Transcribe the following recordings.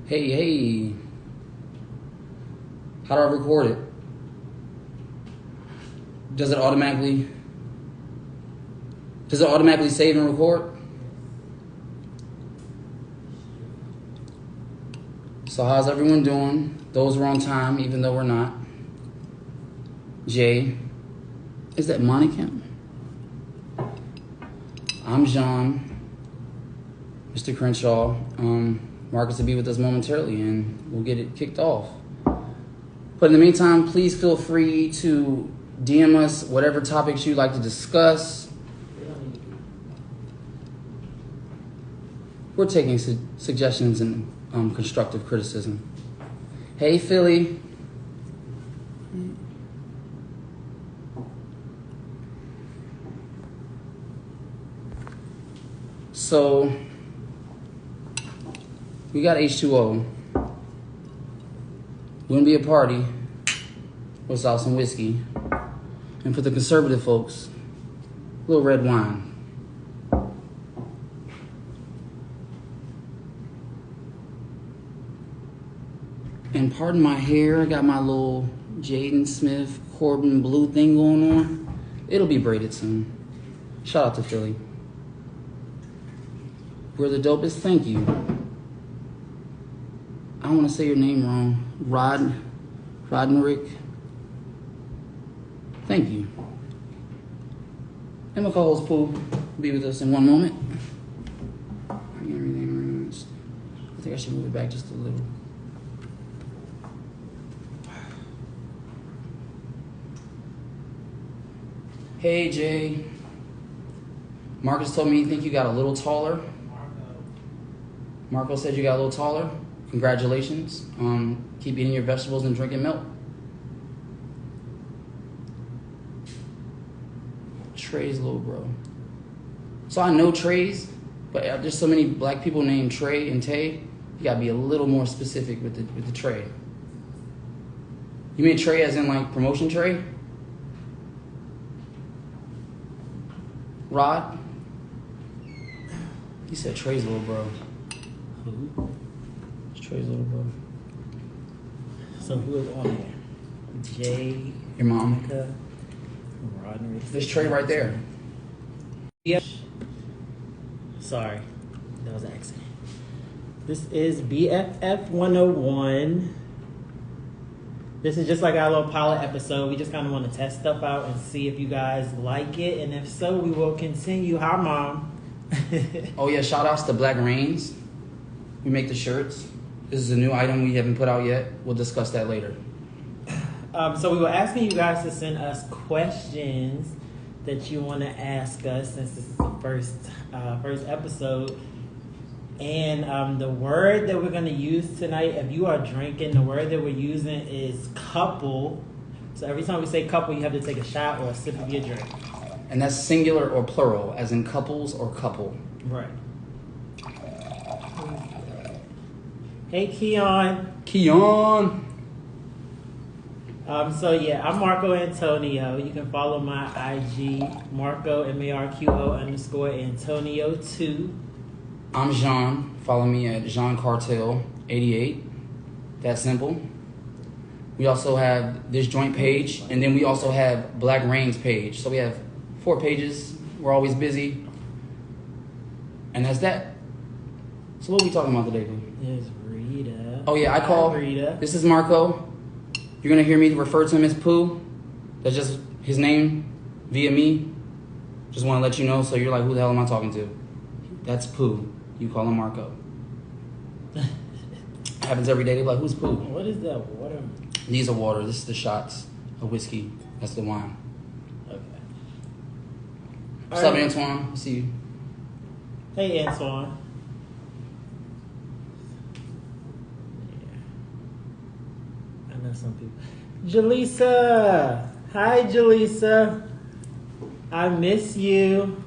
Hey, how do I record it? Does it automatically save and record? So how's everyone doing? Those were on time, even though we're not. Jay, is that Monica? I'm Jean, Mr. Crenshaw. Marcus will be with us momentarily, and we'll get it kicked off. But in the meantime, please feel free to DM us whatever topics you'd like to discuss. We're taking suggestions and constructive criticism. Hey, Philly. So, we got H2O. Wouldn't be a party without some whiskey. And for the conservative folks, a little red wine. And pardon my hair, I got my little Jaden Smith Corbin blue thing going on. It'll be braided soon. Shout out to Philly. We're the dopest, thank you. I don't want to say your name wrong. Rodnerick. Thank you. And my co-host Pooh will be with us in one moment. Bring everything around. I think I should move it back just a little. Hey Jay. Marcus told me you think you got a little taller. Marco said you got a little taller. Congratulations. Keep eating your vegetables and drinking milk. Trey's little bro. So I know Trey's, but there's so many black people named Trey and Tay. You gotta be a little more specific with the Trey. You mean Trey as in like promotion Trey? Rod? He said Trey's little bro. Who? It's Trey's little bro. So who is on there? Jay, Your mom. Monica, Rodney. There's Trey right there. Yep. Sorry, that was an accident. This is BFF101. This is just like our little pilot episode. We just kind of want to test stuff out and see if you guys like it. And if so, we will continue. Hi, Mom. Oh yeah, shout outs to Black Rains. We make the shirts. This is a new item we haven't put out yet. We'll discuss that later. So we were asking you guys to send us questions that you want to ask us since this is the first episode. And the word that we're going to use tonight, if you are drinking, the word that we're using is couple. So every time we say couple, you have to take a shot or a sip of your drink. And that's singular or plural, as in couples or couple. Right. Hey, Keon. Keon! So yeah, I'm Marco Antonio. You can follow my IG, Marco, MARQO_Antonio2. I'm Jean. Follow me at Jean Cartel 88. That simple. We also have this joint page, and then we also have Black Rain's page. So we have 4 pages. We're always busy. And that's that. So what are we talking about today, Pooh? There's Rita. Oh yeah, I call Rita. This is Marco. You're gonna hear me refer to him as Pooh. That's just his name via me. Just want to let you know, so you're like, who the hell am I talking to? That's Pooh. You call him Marco. Happens every day. They're like, who's Pooh? What is that water? These are water. This is the shots of whiskey. That's the wine. Okay. What's up, Antoine? I see you. Hey, Antoine. Yeah. I know some people. Jaleesa. Hi, Jaleesa. I miss you.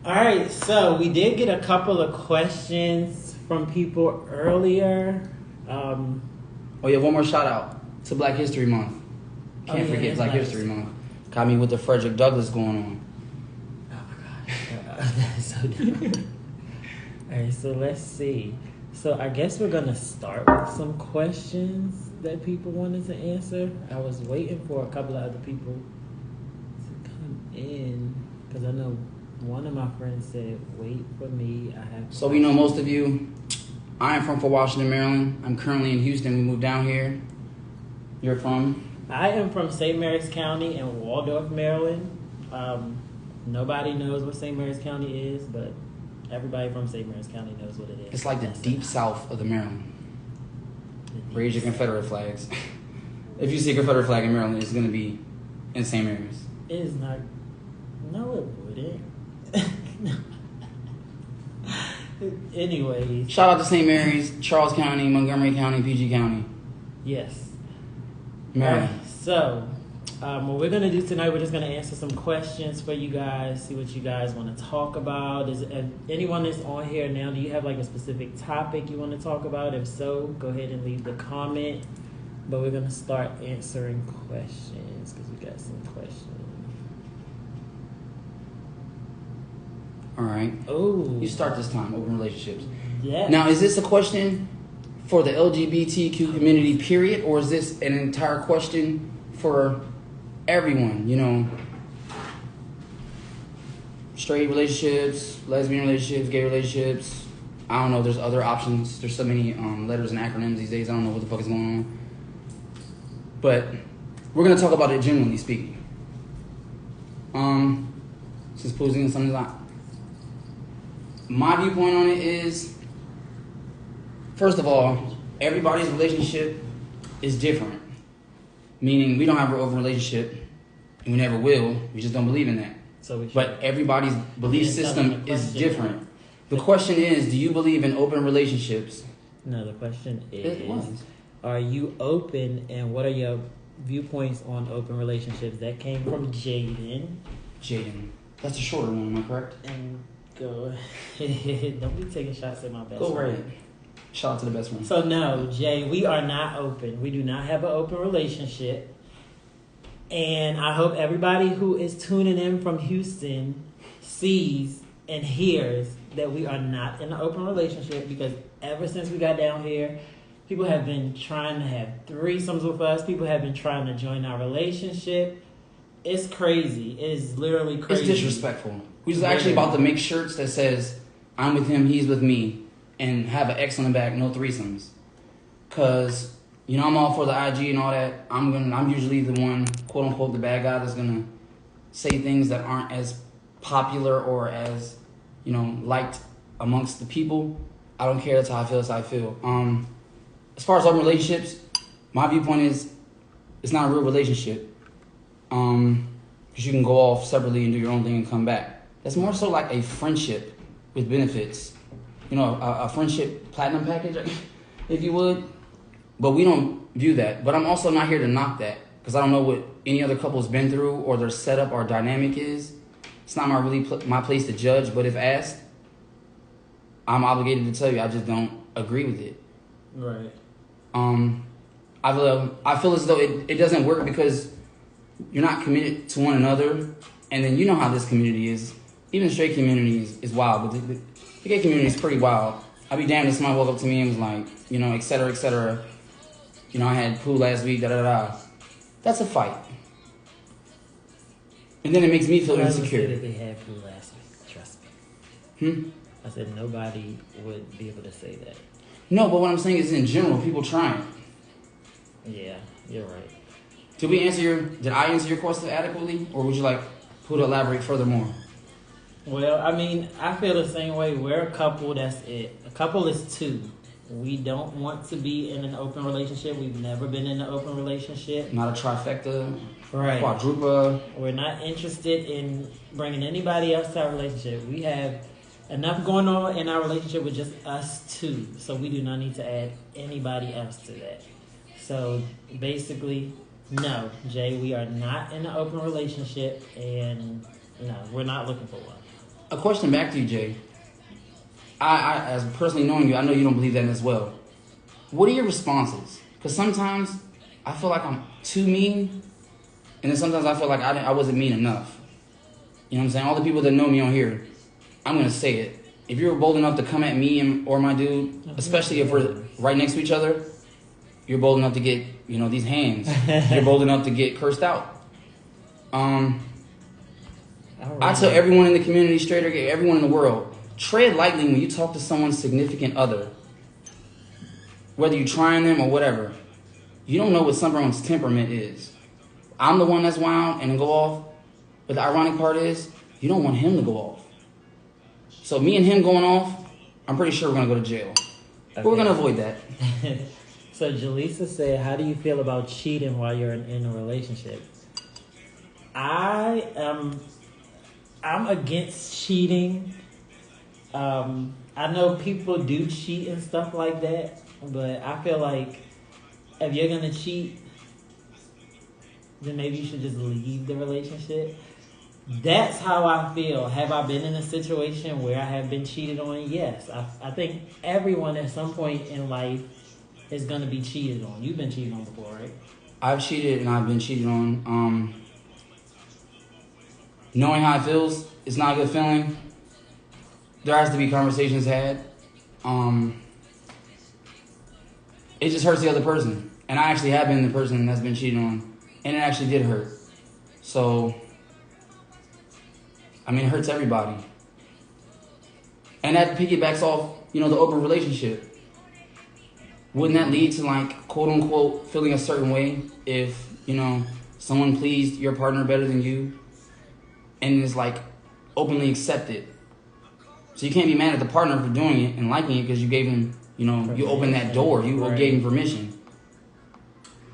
All right, so we did get a couple of questions from people earlier. Oh yeah, one more shout out to Black History Month. Can't forget Black nice. History Month. Got me with the Frederick Douglass going on. That's so dumb. All right, so let's see. So I guess we're gonna start with some questions that people wanted to answer. I was waiting for a couple of other people to come in because I know one of my friends said, "Wait for me. I have." So we know most of you. I am from Fort Washington, Maryland. I'm currently in Houston. We moved down here. You're from? I am from St. Mary's County in Waldorf, Maryland. Nobody knows what St. Mary's County is, but everybody from St. Mary's County knows what it is. It's like the deep south of the Maryland. Raise your Confederate flags. If you see a Confederate flag in Maryland, it's going to be in St. Mary's. It is not. No, it wouldn't. Anyways. Shout out to St. Mary's, Charles County, Montgomery County, PG County. Yes. Maryland. Right, so, what we're going to do tonight, we're just going to answer some questions for you guys, see what you guys want to talk about. Is anyone that's on here now, do you have like a specific topic you want to talk about? If so, go ahead and leave the comment. But we're going to start answering questions because we got some questions. All right. Oh. You start this time, open relationships. Yeah. Now, is this a question for the LGBTQ community, period, or is this an entire question for everyone? You know, straight relationships, lesbian relationships, gay relationships. I don't know. There's other options. There's so many letters and acronyms these days. I don't know what the fuck is going on. But we're gonna talk about it generally speaking. Since posing something like my viewpoint on it is, first of all, everybody's relationship is different. Meaning we don't have an open relationship, and we never will. We just don't believe in that. So but everybody's belief system is different. The question is, do you believe in open relationships? No, the question is, are you open, and what are your viewpoints on open relationships? That came from Jaden. Jaden. That's a shorter one, am I correct? And go ahead. Don't be taking shots at my best friend. Go right. Shout out to the best friend. So no, Jay, we are not open. We do not have an open relationship. And I hope everybody who is tuning in from Houston sees and hears that we are not in an open relationship, because ever since we got down here, people have been trying to have threesomes with us. People have been trying to join our relationship. It's crazy. It is literally crazy. It's disrespectful. We was actually about to make shirts that says, I'm with him, he's with me, and have an X on the back, no threesomes. Cause, you know, I'm all for the IG and all that. I'm usually the one, quote unquote, the bad guy that's gonna say things that aren't as popular or as, you know, liked amongst the people. I don't care, that's how I feel, that's how I feel. As far as open relationships, my viewpoint is it's not a real relationship. Because you can go off separately and do your own thing and come back. That's more so like a friendship with benefits. You know, a friendship platinum package, if you would. But we don't view that. But I'm also not here to knock that, because I don't know what any other couple's been through or their setup or dynamic is. It's not my place to judge, but if asked, I'm obligated to tell you I just don't agree with it. Right. I feel as though it doesn't work because you're not committed to one another, and then you know how this community is. Even the straight community is wild, but the gay community is pretty wild. I'd be damned if somebody woke up to me and was like, you know, et cetera, et cetera. You know, I had pool last week, da-da-da. That's a fight. And then it makes me feel insecure. I would say that they had pool last week, trust me. I said nobody would be able to say that. No, but what I'm saying is in general, people trying. Yeah, you're right. Did I answer your question adequately, or would you like who to elaborate furthermore? Well, I mean, I feel the same way. We're a couple, that's it. A couple is two. We don't want to be in an open relationship. We've never been in an open relationship. Not a trifecta, right? Quadruple. We're not interested in bringing anybody else to our relationship. We have enough going on in our relationship with just us two. So we do not need to add anybody else to that. So basically, no, Jay, we are not in an open relationship, and no, we're not looking for one. A question back to you, Jay. I, as personally knowing you, I know you don't believe that as well. What are your responses? Because sometimes I feel like I'm too mean, and then sometimes I feel like I wasn't mean enough. You know what I'm saying? All the people that know me on here, I'm gonna say it. If you're bold enough to come at me or my dude, especially if we're right next to each other, you're bold enough to get, these hands. You're bold enough to get cursed out. I tell everyone in the community, straight or gay, everyone in the world, tread lightly when you talk to someone's significant other. Whether you're trying them or whatever, you don't know what someone's temperament is. I'm the one that's wild and go off, but the ironic part is, you don't want him to go off. So me and him going off, I'm pretty sure we're going to go to jail. Okay. But we're going to avoid that. So Jaleesa said, how do you feel about cheating while you're in a relationship? I'm against cheating. I know people do cheat and stuff like that, but I feel like if you're going to cheat, then maybe you should just leave the relationship. That's how I feel. Have I been in a situation where I have been cheated on? Yes. I think everyone at some point in life is going to be cheated on. You've been cheated on before, right? I've cheated and I've been cheated on. Knowing how it feels, it's not a good feeling. There has to be conversations had. It just hurts the other person. And I actually have been the person that's been cheated on. And it actually did hurt. So, it hurts everybody. And that piggybacks off, the open relationship. Wouldn't that lead to, quote unquote, feeling a certain way if, someone pleased your partner better than you and is, openly accepted? So you can't be mad at the partner for doing it and liking it because you gave him, you opened that door. You gave him permission.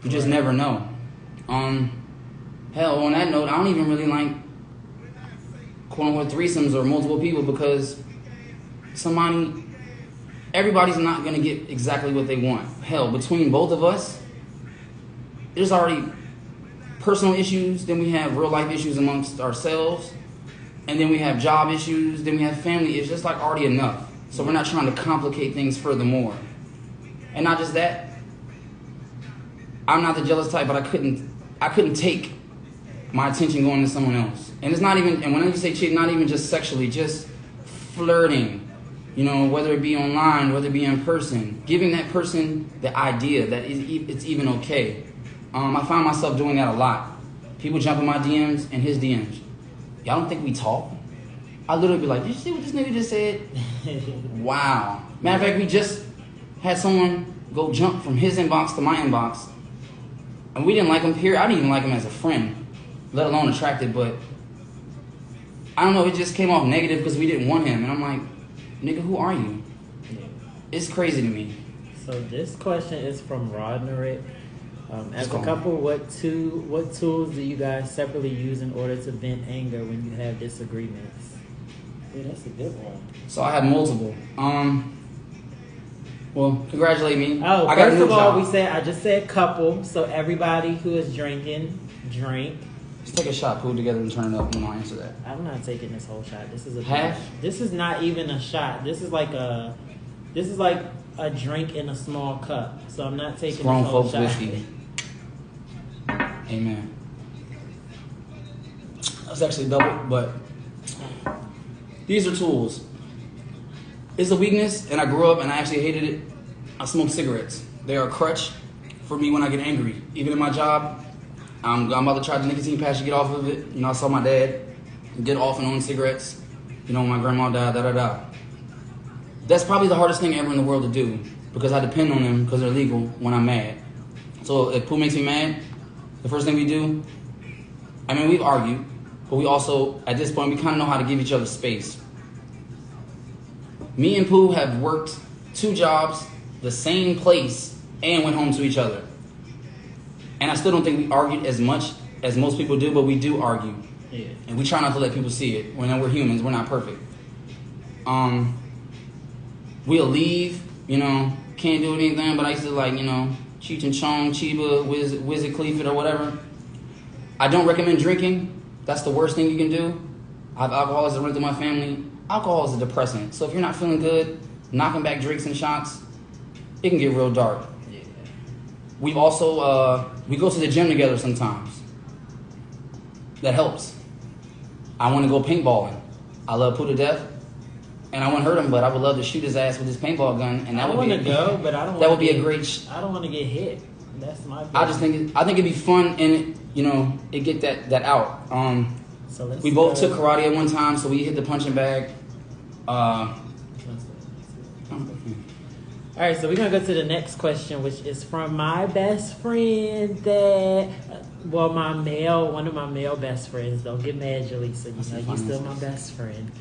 You just never know. Hell, on that note, I don't even really like quote-unquote threesomes or multiple people because everybody's not going to get exactly what they want. Hell, between both of us, there's already personal issues, then we have real-life issues amongst ourselves, and then we have job issues, then we have family issues. It's already enough. So we're not trying to complicate things furthermore. And not just that, I'm not the jealous type, but I couldn't take my attention going to someone else. And it's not even, and when you say cheating, not even just sexually, just flirting, whether it be online, whether it be in person, giving that person the idea that it's even okay. I find myself doing that a lot. People jump in my DMs and his DMs. Y'all don't think we talk? I literally be like, did you see what this nigga just said? Wow. Matter of fact, we just had someone go jump from his inbox to my inbox. And we didn't like him, period. I didn't even like him as a friend, let alone attracted, but I don't know, it just came off negative because we didn't want him. And I'm like, nigga, who are you? It's crazy to me. So this question is from Rodnerick. As a couple, what tools do you guys separately use in order to vent anger when you have disagreements? Yeah, that's a good one. So I have multiple. Well, congratulate me. Oh, first of all, I just said couple, so everybody who is drinking, drink. Let's take a shot, pull it together, and turn it up, and I'll answer that. I'm not taking this whole shot. This is a half. This is not even a shot. This is like a drink in a small cup. So I'm not taking grown this whole folks shot. Whiskey. Amen. That's actually double, but these are tools. It's a weakness, and I grew up and I actually hated it. I smoke cigarettes. They are a crutch for me when I get angry. Even in my job, I'm about to try the nicotine patch to get off of it. I saw my dad get off and on cigarettes. When my grandma died, That's probably the hardest thing ever in the world to do because I depend on them because they're legal when I'm mad. So if Pooh makes me mad, the first thing we do, we've argued, but we also, at this point, we kind of know how to give each other space. Me and Pooh have worked 2 jobs, the same place, and went home to each other. And I still don't think we argued as much as most people do, but we do argue. Yeah. And we try not to let people see it. We're humans, we're not perfect. We'll leave, can't do anything, but I used to Cheech and Chong, Chiba, Wizard Cleaford, or whatever. I don't recommend drinking. That's the worst thing you can do. I have alcoholics that run through my family. Alcohol is a depressant. So if you're not feeling good, knocking back drinks and shots, it can get real dark. Yeah. We've also, we go to the gym together sometimes. That helps. I want to go paintballing. I love Pooh to death. and I wouldn't hurt him, but I would love to shoot his ass with his paintball gun, and that would want be to go, but I don't. That would be a great. I don't want to get hit. That's my. I think it'd be fun, and it get that out. So we both took karate at one time, so we hit the punching bag. All right, so we're gonna go to the next question, which is from my best friend one of my male best friends. Don't get mad, Jaleesa. You're still my best friend.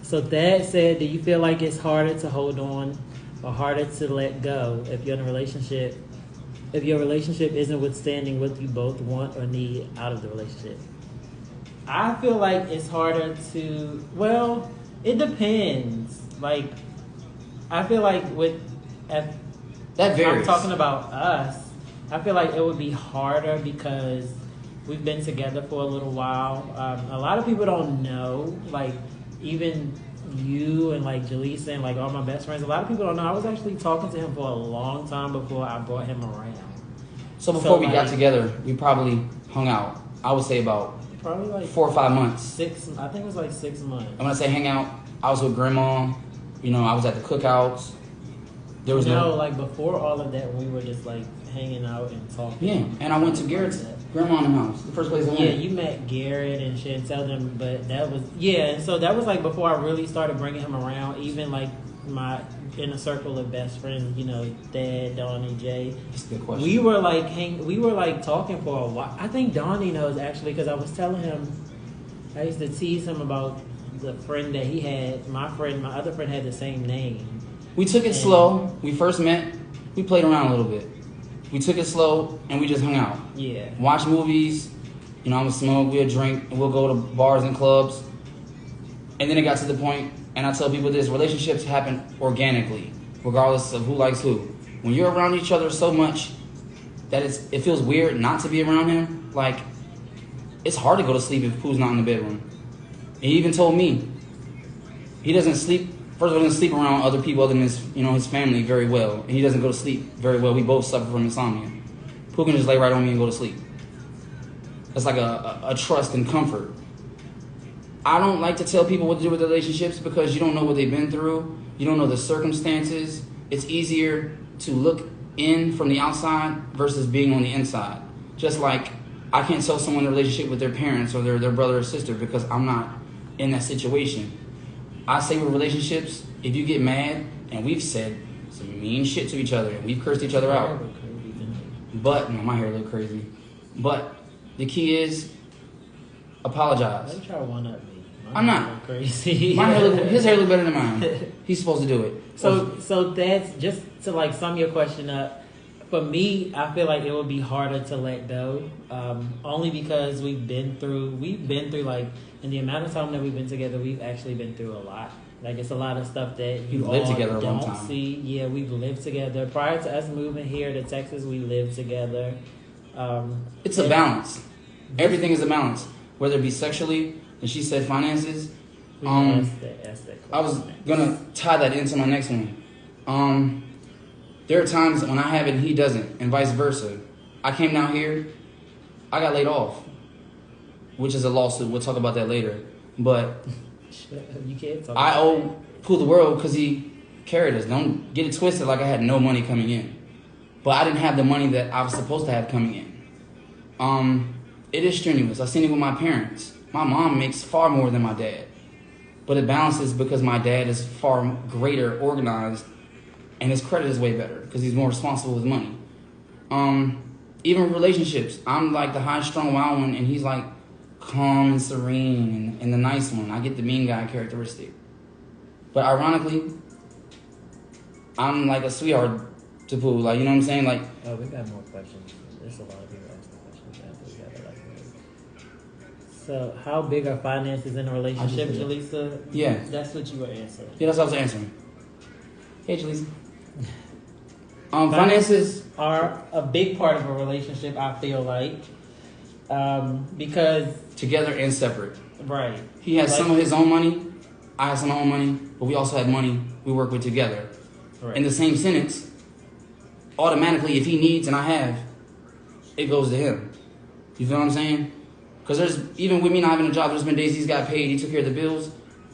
So Dad said, do you feel like it's harder to hold on or harder to let go if you're in a relationship? If your relationship isn't withstanding what you both want or need out of the relationship? I feel like it's harder to, well, it depends. Like, I feel like that varies. I'm talking about us. I feel like it would be harder because we've been together for a little while. A lot of people don't know, like, even you and like Jaleesa and like all my best friends, a lot of people don't know. I was actually talking to him for a long time before I brought him around. So before we got together, we probably hung out, I would say about probably like 4 or 5 months. 6, I think it was like 6 months. And when I say hang out, I was with grandma, I was at the cookouts. There was like before all of that, we were just like hanging out and talking. Yeah, and I went to Garrett's grandma in the house, the first place I went. Yeah, you met Garrett and Chantel them, but that was, and so that was like before I really started bringing him around, even like my inner circle of best friends, Dad, Donnie, Jay. That's a good question. We were like talking for a while. I think Donnie knows actually, because I was telling him, I used to tease him about the friend that he had. My other friend had the same name. We took it slow. We first met, we played around a little bit. We took it slow and we just hung out. Yeah. Watch movies, I would smoke, we'd drink, and we'll go to bars and clubs. And then it got to the point, and I tell people this, relationships happen organically, regardless of who likes who. When you're around each other so much that it feels weird not to be around him, like, it's hard to go to sleep if Pooh's not in the bedroom. And he even told me, he doesn't sleep, first of all, he doesn't sleep around other people other than his family very well. And he doesn't go to sleep very well. We both suffer from insomnia. Pooh can just lay right on me and go to sleep. That's like a trust and comfort. I don't like to tell people what to do with relationships because you don't know what they've been through. You don't know the circumstances. It's easier to look in from the outside versus being on the inside. Just like I can't tell someone a relationship with their parents or their brother or sister because I'm not in that situation. I say with relationships, if you get mad, and we've said some mean shit to each other, and we've cursed each other out. But, no, my hair look crazy. But the key is apologize. Don't try to one up me. I'm not crazy. His hair look better than mine. He's supposed to do it. So that's just to like sum your question up. For me, I feel like it would be harder to let go, only because we've been through like, in the amount of time that we've been together, we've actually been through a lot. Like, it's a lot of stuff that you all lived together a long don't time. see. Yeah, we've lived together. Prior to us moving here to Texas, we lived together. It's a balance. Everything is a balance, whether it be sexually, and she said finances. I was gonna tie that into my next one. There are times when I have it and he doesn't, and vice versa. I came down here, I got laid off, which is a lawsuit. We'll talk about that later. But you can't talk I owe Pooh the world because he carried us. Don't get it twisted like I had no money coming in. But I didn't have the money that I was supposed to have coming in. It is strenuous. I've seen it with my parents. My mom makes far more than my dad. But it balances because my dad is far greater organized and his credit is way better because he's more responsible with money. Even relationships, I'm like the high-strung wild one and he's like calm and serene and the nice one. I get the mean guy characteristic. But ironically, I'm like a sweetheart to Pooh. Like, you know what I'm saying? Like, oh, we got more questions. There's a lot of people asking questions after we got it like that. So, how big are finances in a relationship, Jaleesa? Yeah. That's what you were answering. Yeah, that's what I was answering. Hey, Jaleesa. Finances are a big part of a relationship, I feel like. Because... together and separate. Right. He has some of his own money. I have some of my own money. But we also have money we work with together. Right. In the same sentence, automatically, if he needs and I have, it goes to him. You feel what I'm saying? Because even with me not having a job, there's been days he's got paid, he took care of the bills,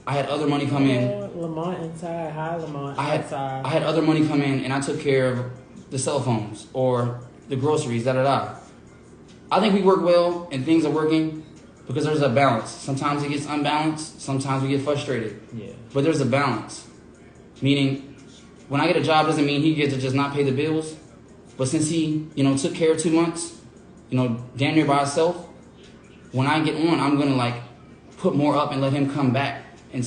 I had other money come in. Lamont and Ty. Hi, Lamont. I had other money come in, and I took care of the cell phones or the groceries. I think we work well, and things are working because there's a balance. Sometimes it gets unbalanced. Sometimes we get frustrated. Yeah. But there's a balance, meaning when I get a job doesn't mean he gets to just not pay the bills. But since he, took care of 2 months, damn near by himself, when I get on, I'm gonna like put more up and let him come back and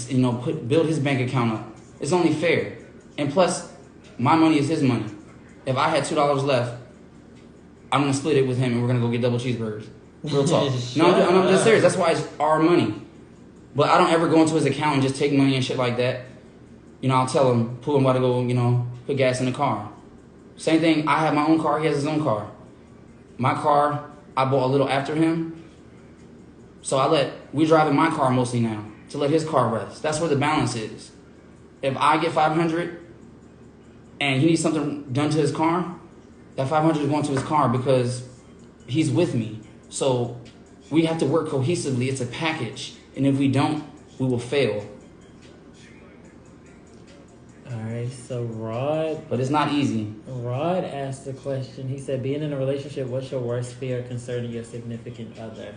build his bank account up. It's only fair. And plus, my money is his money. If I had $2 left, I'm gonna split it with him and we're gonna go get double cheeseburgers. Real talk. No, I'm just serious. That's why it's our money. But I don't ever go into his account and just take money and shit like that. I'll tell him, I'm about to go, put gas in the car. Same thing, I have my own car, he has his own car. My car, I bought a little after him. So we drive in my car mostly now to let his car rest. That's where the balance is. If I get $500 and he needs something done to his car, that $500 is going to his car because he's with me. So we have to work cohesively. It's a package. And if we don't, we will fail. All right, so Rod. But it's not easy. Rod asked a question. He said, being in a relationship, what's your worst fear concerning your significant other?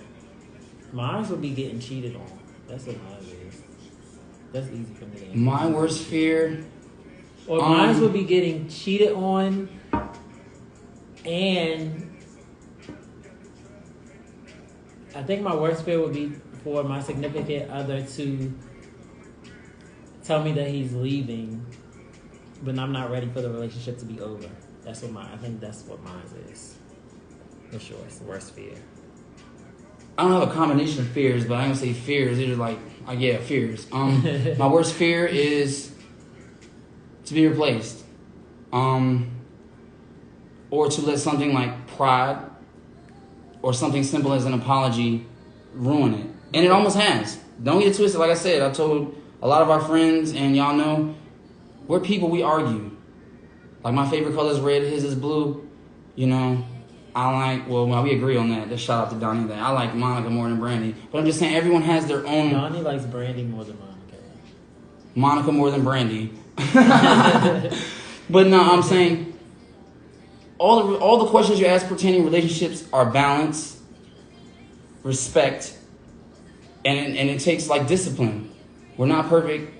Mine would be getting cheated on. That's what mine is. That's easy for me to answer. My worst fear? Or mine would be getting cheated on and I think my worst fear would be for my significant other to tell me that he's leaving, but I'm not ready for the relationship to be over. I think that's what mine is. For sure, it's the worst fear. I don't have a combination of fears, but I ain't gonna say fears. They're like, fears. My worst fear is to be replaced. Or to let something like pride or something simple as an apology ruin it. And it almost has. Don't get it twisted. Like I said, I told a lot of our friends, and y'all know, we're people, we argue. Like my favorite color is red, his is blue. We agree on that. Just shout out to Donnie there. I like Monica more than Brandy. But I'm just saying everyone has their own. Donnie likes Brandy more than Monica. Monica more than Brandy. But no, I'm saying all the questions you ask pertaining relationships are balance, respect, and it takes like discipline. We're not perfect.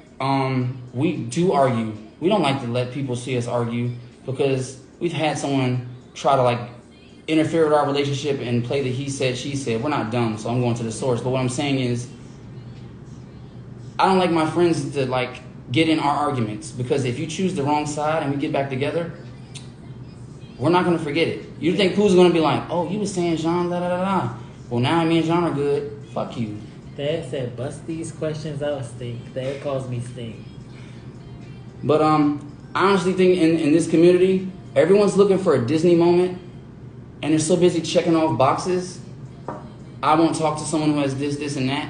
We do argue. We don't like to let people see us argue because we've had someone try to like interfere with our relationship and play the he said, she said. We're not dumb, so I'm going to the source. But what I'm saying is, I don't like my friends to like get in our arguments because if you choose the wrong side and we get back together, we're not going to forget it. You think Pooh's going to be like, oh, you was saying Jean, da da da da. Well, now me and Jean are good. Fuck you. Dad said, bust these questions out, stink. Dad calls me stink. But I honestly think in this community, everyone's looking for a Disney moment, and they're so busy checking off boxes. I won't talk to someone who has this, and that.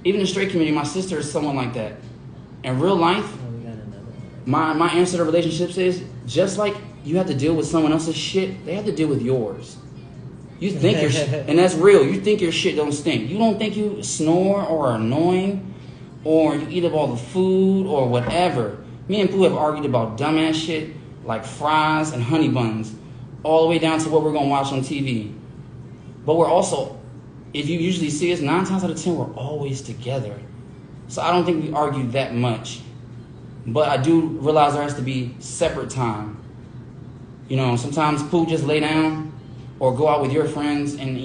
Even in the straight community, my sister is someone like that. In real life, my answer to relationships is, just like you have to deal with someone else's shit, they have to deal with yours. You think your shit, and that's real, you think your shit don't stink. You don't think you snore or are annoying, or you eat up all the food, or whatever. Me and Pooh have argued about dumbass shit, like fries and honey buns, all the way down to what we're going to watch on TV. But we're also, if you usually see us, 9 times out of 10, we're always together. So I don't think we argue that much. But I do realize there has to be separate time. Sometimes Pooh just lay down or go out with your friends and,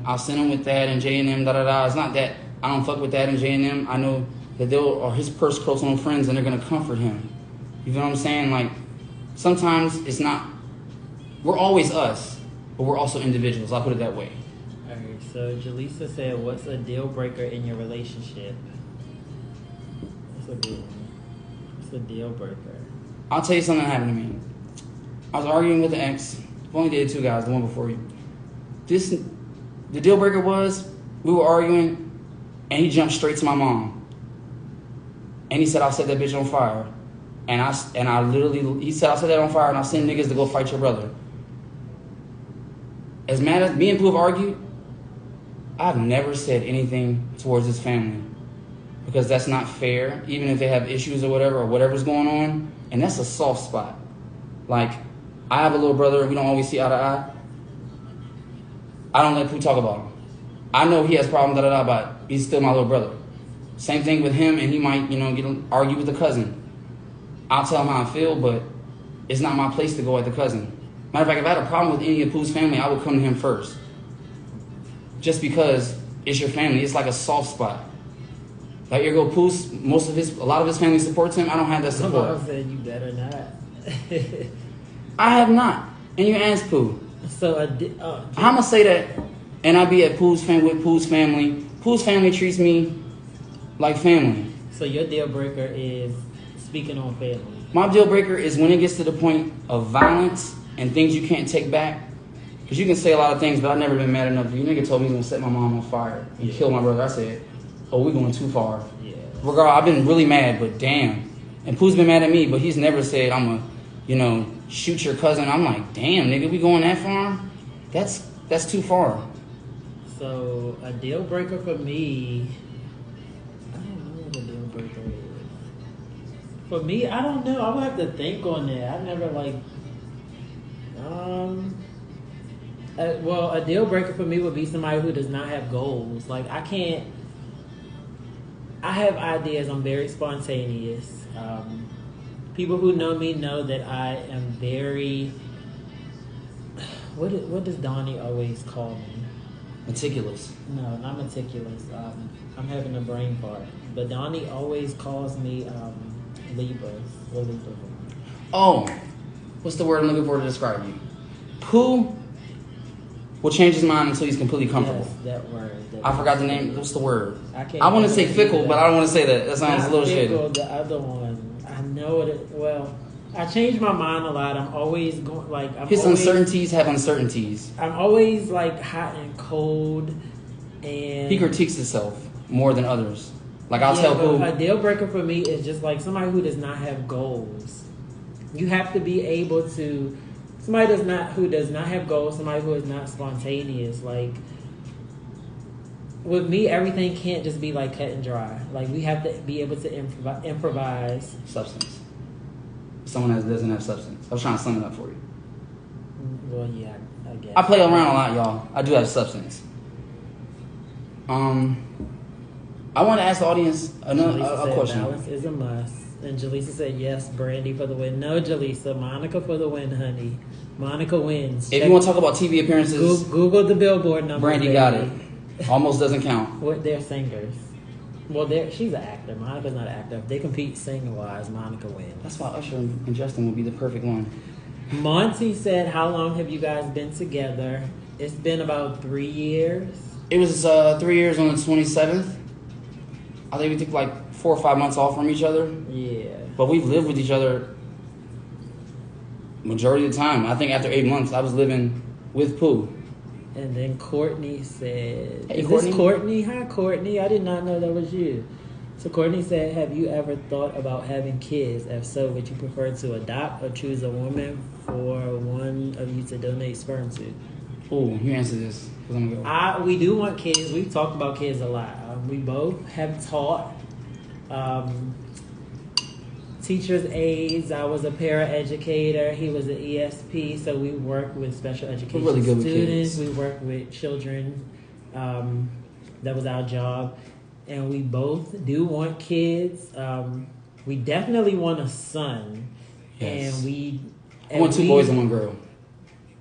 I'll send him with that and J&M, da-da-da. It's not that I don't fuck with that and J&M. I know that they are his purse close-on friends and they're going to comfort him. You know what I'm saying? Like, sometimes it's not, we're always us, but we're also individuals. I'll put it that way. All right, so Jaleesa said, what's a deal breaker in your relationship? What's a good one? What's a deal breaker? I'll tell you something that happened to me. I was arguing with the ex. I've only dated 2 guys, the one before you. The deal breaker was, we were arguing, and he jumped straight to my mom. And he said, I'll set that bitch on fire. And I literally, he said, I'll set that on fire and I'll send niggas to go fight your brother. As mad as me and Pooh have argued, I've never said anything towards his family. because that's not fair, even if they have issues or whatever's going on. And that's a soft spot. Like, I have a little brother, we don't always see eye to eye. I don't let Pooh talk about him. I know he has problems, but he's still my little brother. Same thing with him, and he might, argue with the cousin. I'll tell him how I feel, but it's not my place to go at the cousin. Matter of fact, if I had a problem with any of Pooh's family, I would come to him first. Just because it's your family, it's like a soft spot. Like, here go Pooh's, a lot of his family supports him. I don't have that support. I said you better not. I have not. And you asked Pooh. So I'm gonna say that, and I be at Pooh's family with Pooh's family. Pooh's family treats me like family. So your deal breaker is speaking on family. My deal breaker is when it gets to the point of violence and things you can't take back. Because you can say a lot of things, but I've never been mad enough. You nigga told me he was gonna set my mom on fire and kill my brother. I said, oh, we're going too far. Yeah. Regardless, I've been really mad, but damn. And Pooh's been mad at me, but he's never said I'm gonna, shoot your cousin. I'm like, damn, nigga, we going that far? That's too far. So a deal breaker for me, I don't know what a deal breaker is. For me, I don't know. I would have to think on that. I never well, a deal breaker for me would be somebody who does not have goals. Like, I have ideas. I'm very spontaneous. People who know me know that I am very, what does Donnie always call me? Meticulous. No, not meticulous. I'm having a brain fart. But Donnie always calls me Libra. What Libra? Oh, what's the word I'm looking for to describe you? Pooh will change his mind until he's completely comfortable. Yes, that word. I forgot the name. What's the word? I want to say fickle, but I don't want to say that. That sounds a little shitty. The other one. I know it. Well, I change my mind a lot. I'm always going uncertainties have uncertainties. I'm always like hot and cold, and he critiques himself more than others. Like, I'll tell Pooh. A deal breaker for me is just like somebody who does not have goals. You have to be able to. Somebody who does not have goals. Somebody who is not spontaneous. Like, with me, everything can't just be like cut and dry. Like, we have to be able to improvise. Substance. Someone that doesn't have substance. I was trying to sum it up for you. Well, yeah, I guess. I play around a lot, y'all. I do have substance. I want to ask the audience a question. Balance is a must. And Jaleesa said, yes, Brandy for the win. No, Jaleesa, Monica for the win, honey. Monica wins. If you want to talk about TV appearances, Google the Billboard number. Brandy got it. Almost doesn't count. They're singers. Well, she's an actor. Monica's not an actor. If they compete singing-wise, Monica wins. That's why Usher and Justin would be the perfect one. Monty said, how long have you guys been together? It's been about 3 years. It was 3 years on the 27th. I think we took like 4 or 5 months off from each other. Yeah. But we've lived with each other majority of the time. I think after 8 months, I was living with Pooh. And then Courtney said, hey, is Courtney? this Courtney? Hi, Courtney. I did not know that was you. So Courtney said, have you ever thought about having kids? If so, would you prefer to adopt or choose a woman for one of you to donate sperm to? Oh, you answer this. I'm gonna go. We do want kids. We've talked about kids a lot. We both have taught teachers' aides. I was a paraeducator. He was an ESP. So we work with special education really good students. With we work with children. That was our job. And we both do want kids. We definitely want a son. Yes. And I want 2 boys and 1 girl.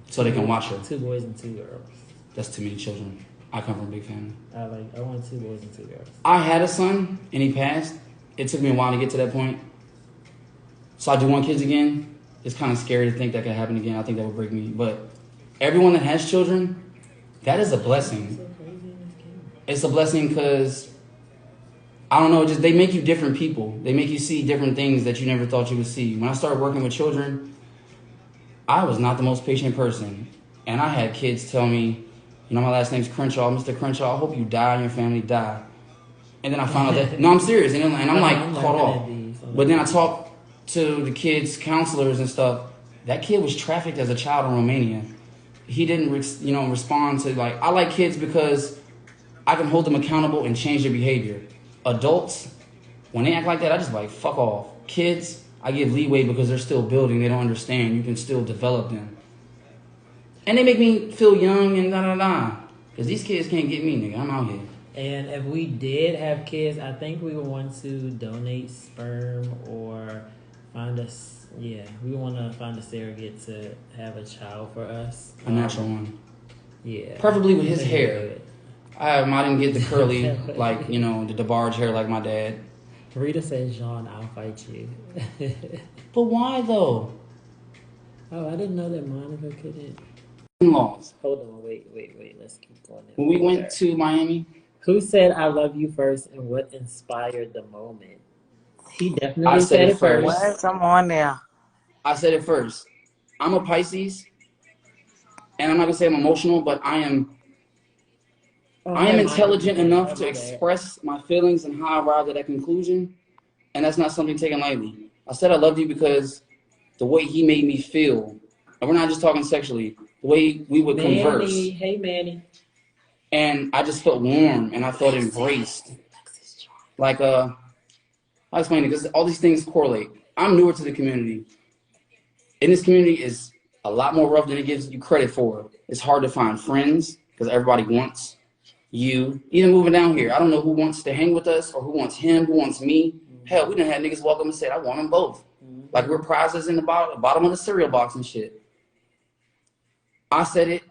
So they can watch her. 2 boys and 2 girls. That's too many children. I come from a big family. I want 2 boys and 2 girls. I had a son and he passed. It took me a while to get to that point. So I do want kids again. It's kind of scary to think that could happen again. I think that would break me. But everyone that has children, that is a blessing. It's a blessing because, I don't know, just they make you different people. They make you see different things that you never thought you would see. When I started working with children, I was not the most patient person. And I had kids tell me, my last name's Crenshaw, Mr. Crenshaw, I hope you die and your family die. And then I found out that, no, I'm serious. And I'm like caught off. But then I talked to the kids' counselors and stuff. That kid was trafficked as a child in Romania. He didn't, respond to, I like kids because I can hold them accountable and change their behavior. Adults, when they act like that, I just like, fuck off. Kids, I give leeway because they're still building. They don't understand. You can still develop them. And they make me feel young and da-da-da. Because these kids can't get me, nigga. I'm out here. And if we did have kids, I think we would want to donate sperm or find us. Yeah, we want to find a surrogate to have a child for us. A natural one. Yeah. Preferably with his hair. I didn't get the curly, like, the DeBarge hair like my dad. Rita says, John, I'll fight you. But why, though? Oh, I didn't know that Monica couldn't. Laws. Hold on, wait. Let's keep going. When we went to Miami. Who said I love you first and what inspired the moment? He definitely said it first. What? Come on there. I said it first. I'm a Pisces. And I'm not going to say I'm emotional, but I am intelligent enough to express my feelings and how I arrived at that conclusion. And that's not something taken lightly. I said I loved you because the way he made me feel, and we're not just talking sexually, the way we would converse. Hey, Manny. And I just felt warm and I felt embraced. Like, I'll explain it because all these things correlate. I'm newer to the community. And this community is a lot more rough than it gives you credit for. It's hard to find friends because everybody wants you. Even moving down here, I don't know who wants to hang with us or who wants him, who wants me. Hell, we done had niggas walk up and say, I want them both. Like we're prizes in the bottom of the cereal box and shit. I said it,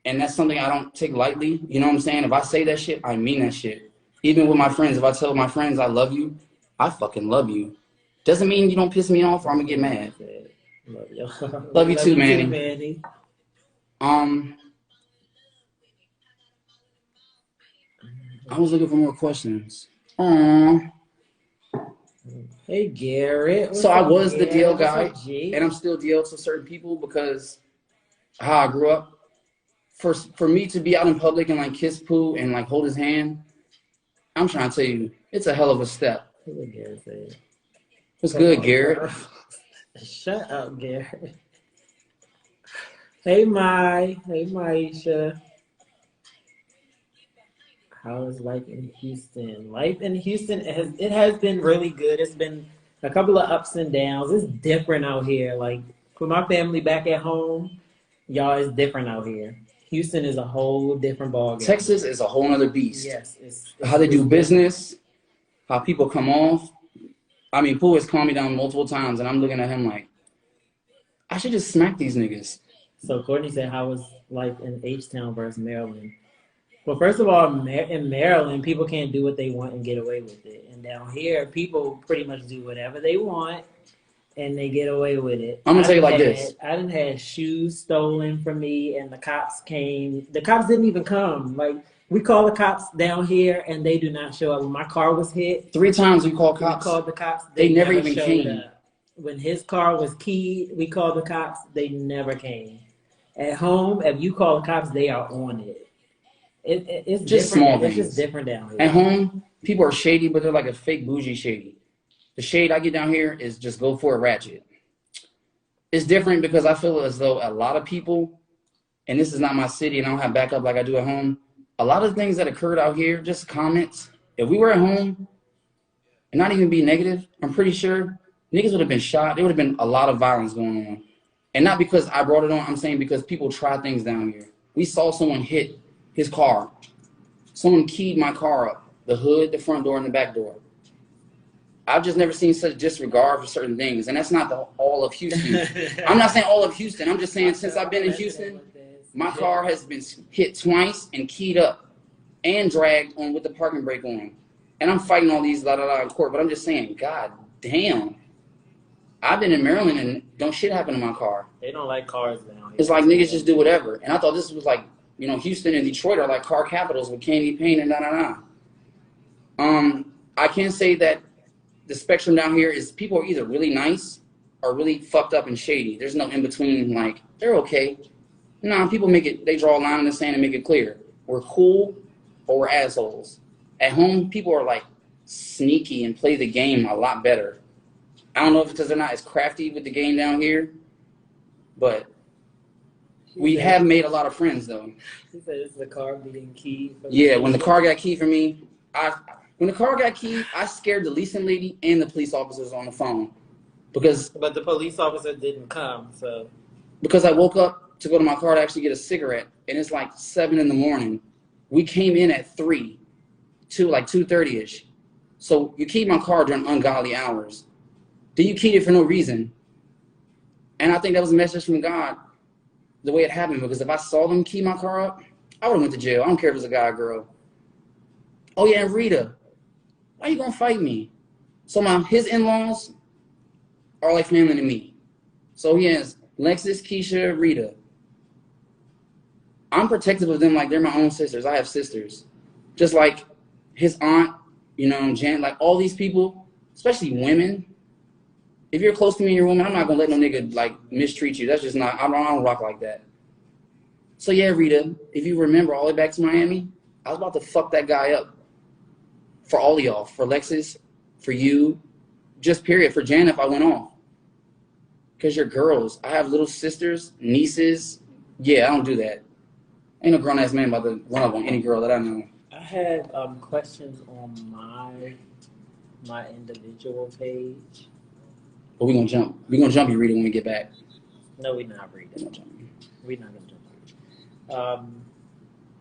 and that's something I don't take lightly. You know what I'm saying? If I say that shit, I mean that shit. Even with my friends, if I tell my friends I love you, I fucking love you. Doesn't mean you don't piss me off or I'm gonna get mad. Love you. Love you too, Manny. I was looking for more questions. Hey, Garrett. So I was the DL guy, and I'm still DL to certain people because how I grew up. For me to be out in public and like kiss Pooh and like hold his hand, I'm trying to tell you, it's a hell of a step. What's good, Garrett? Shut up, Garrett. Hey, Mai. Hey, Maisha. How is life in Houston? Life in Houston has been really good. It's been a couple of ups and downs. It's different out here. Like for my family back at home, y'all, it's different out here. Houston is a whole different ballgame. Texas is a whole other beast. Yes, it's how they do business, how people come off. I mean, Pooh has calmed me down multiple times, and I'm looking at him like, I should just smack these niggas. So Courtney said, how was life in H-Town versus Maryland? Well, first of all, in Maryland, people can't do what they want and get away with it. And down here, people pretty much do whatever they want and they get away with it. I'm going to tell you like this. I done had shoes stolen from me and the cops came. The cops didn't even come. Like, we call the cops down here and they do not show up. When my car was hit. 3 times we called cops. We called the cops. They never even came. Up. When his car was keyed, we called the cops. They never came. At home, if you call the cops, they are on it. It's just different. Small things. It's just different down here. At home, people are shady, but they're like a fake bougie shady. The shade I get down here is just go for it ratchet. It's different because I feel as though a lot of people, and this is not my city and I don't have backup like I do at home, a lot of things that occurred out here, just comments. If we were at home and not even be negative, I'm pretty sure niggas would have been shot. There would have been a lot of violence going on. And not because I brought it on, I'm saying because people try things down here. We saw someone hit his car. Someone keyed my car up, the hood, the front door, and the back door. I've just never seen such disregard for certain things, and that's not all of Houston. I'm not saying all of Houston. I'm just saying since I've been in Houston, my car has been hit twice and keyed up and dragged on with the parking brake on. And I'm fighting all these in court, but I'm just saying, God damn. I've been in Maryland and don't shit happen to my car. They don't like cars down here. It's like niggas just do whatever. And I thought this was like, Houston and Detroit are like car capitals with candy paint and I can say that the spectrum down here is people are either really nice or really fucked up and shady. There's no in between, like, they're okay. No, people they draw a line in the sand and make it clear. We're cool or we're assholes. At home, people are like sneaky and play the game a lot better. I don't know if it's because they're not as crafty with the game down here, but we have made a lot of friends, though. He said it's the car being keyed. Yeah, when the car got keyed for me, When the car got keyed, I scared the leasing lady and the police officers on the phone But the police officer didn't come, so. because I woke up to go to my car to actually get a cigarette, and it's like 7 in the morning. We came in at 3, like 2:30ish. So you keyed my car during ungodly hours. Then you keyed it for no reason. And I think that was a message from God, the way it happened, because if I saw them key my car up, I would have went to jail. I don't care if it's a guy or girl. Oh yeah, and Rita, why you gonna fight me? So his in-laws are like family to me. So he has Lexus, Keisha, Rita. I'm protective of them like they're my own sisters. I have sisters. Just like his aunt, Jan, like all these people, especially women. If you're close to me and you're a woman, I'm not gonna let no nigga like mistreat you. That's just not, I don't rock like that. So yeah, Rita, if you remember all the way back to Miami, I was about to fuck that guy up. For all of y'all, for Lexus, for you, just period, for Jan if I went off. Because you're girls. I have little sisters, nieces. Yeah, I don't do that. Ain't no grown-ass man about to run up on any girl that I know. I had questions on my individual page. But we're gonna jump. We're gonna jump you, Rita, when we get back. No, we're not reading. We're not gonna jump you. I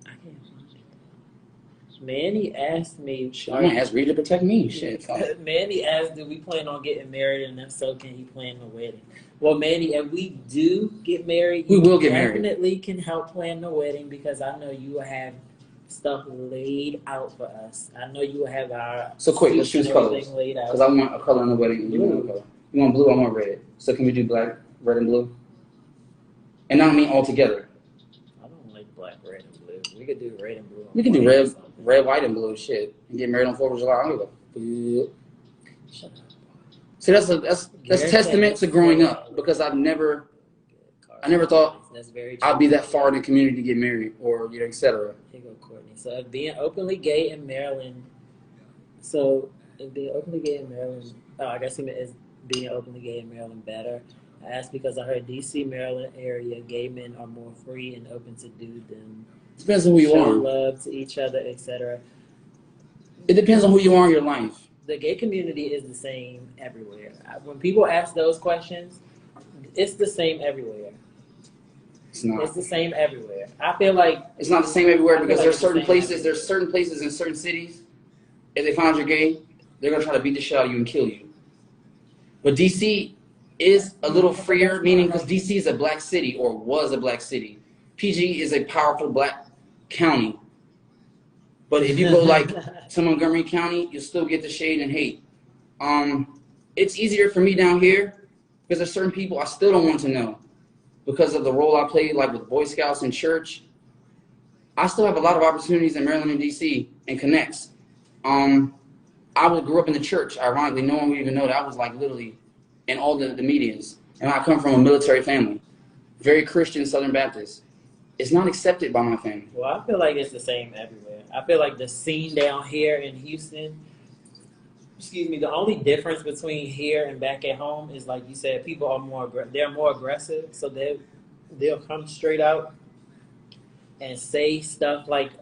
can't find it. Manny asked me. Shit, I'm gonna ask Rita to protect me. Shit. Manny asked, "Do we plan on getting married? And if so, can he plan the wedding?" Well, Manny, if we do get married, we will get married. Definitely can help plan the wedding because I know you will have stuff laid out for us. I know you will have our. So quick, let's choose colors. Because I want a color in the wedding. You want a color. You want blue? I want red. So can we do black, red, and blue? And I don't mean all together. I don't like black, red, and blue. We could do red and blue. We can do red, white, and blue. Shit, and get married on 4th of July. I don't give a. Shut up. See, that's testament to growing up because I never thought I'd be that far in the community to get married or etc. Here you go, Courtney. So if being openly gay in Maryland, I guess he meant is being openly gay in Maryland better. I asked because I heard DC, Maryland area, gay men are more free and open to do them. Depends on who you are. Show love to each other, etc. It depends on who you are in your life. The gay community is the same everywhere. When people ask those questions, it's the same everywhere. It's not. It's the same everywhere. I feel like it's not the same everywhere because there's certain places. There's certain places in certain cities. If they find you're gay, they're gonna try to beat the shit out of you and kill you. But DC is a little freer, meaning because DC is a black city or was a black city. PG is a powerful black county. But if you go like to Montgomery County, you'll still get the shade and hate. It's easier for me down here because there's certain people I still don't want to know because of the role I played, like with Boy Scouts and church. I still have a lot of opportunities in Maryland and DC and connects. I grew up in the church. Ironically, no one would even know that I was like literally in all the medias. And I come from a military family, very Christian Southern Baptist. It's not accepted by my family. Well, I feel like it's the same everywhere. I feel like the scene down here in Houston, the only difference between here and back at home is like you said, people are they're more aggressive, so they'll come straight out and say stuff like